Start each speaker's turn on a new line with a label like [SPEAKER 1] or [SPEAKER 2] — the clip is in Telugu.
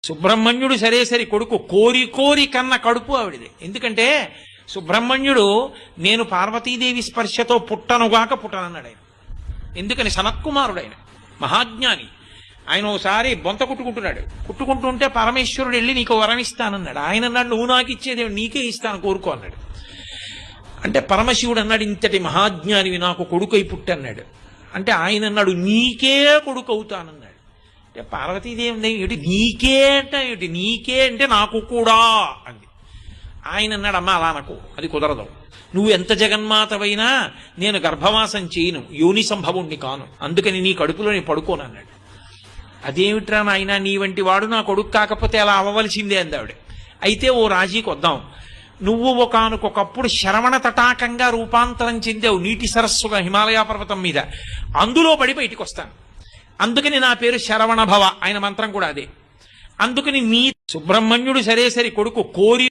[SPEAKER 1] సుబ్రహ్మణ్యుడు సరే కొడుకు కోరి కోరి కన్న కడుపు ఆవిడిది. ఎందుకంటే సుబ్రహ్మణ్యుడు నేను పార్వతీదేవి స్పర్శతో పుట్టనుగాక పుట్టనన్నాడు ఆయన. ఎందుకని సనత్కుమారుడు ఆయన, మహాజ్ఞాని. ఆయన ఒకసారి బొంత కుట్టుకుంటుంటే పరమేశ్వరుడు వెళ్ళి నీకు వరం ఇస్తానన్నాడు. ఆయన అన్నాడు నువ్వు నాకు ఇచ్చేది నీకే ఇస్తాను కోరుకో అన్నాడు. అంటే పరమశివుడు అన్నాడు ఇంతటి మహాజ్ఞానివి నాకు కొడుకై పుట్టన్నాడు. అంటే ఆయన అన్నాడు నీకే కొడుకు అవుతానన్నాడు. అంటే పార్వతీదేవి ఏమిటి నీకే అంటే ఏమిటి, నీకే అంటే నాకు కూడా అంది. ఆయన అన్నాడు అమ్మ అలా నాకు అది కుదరదు, నువ్వు ఎంత జగన్మాతవైనా నేను గర్భవాసం చేయను, యోని సంభవుణ్ణి కాను, అందుకని నీ కడుపులో నేను పడుకోనన్నాడు. అదేమిట్రా నాయన నీ వంటి వాడు నా కొడుకు కాకపోతే అలా అవ్వవలసిందే అందావిడ. అయితే ఓ రాజీకి వద్దాం, నువ్వు ఒకనకొకప్పుడు శరవణ తటాకంగా రూపాంతరం చెందావు నీటి సరస్సుగా హిమాలయ పర్వతం మీద, అందులో పడి బయటికి వస్తాను, అందుకని నా పేరు శరవణ భవ, ఆయన మంత్రం కూడా అదే. అందుకని నీ సుబ్రహ్మణ్యుడు సరే కొడుకు కోరి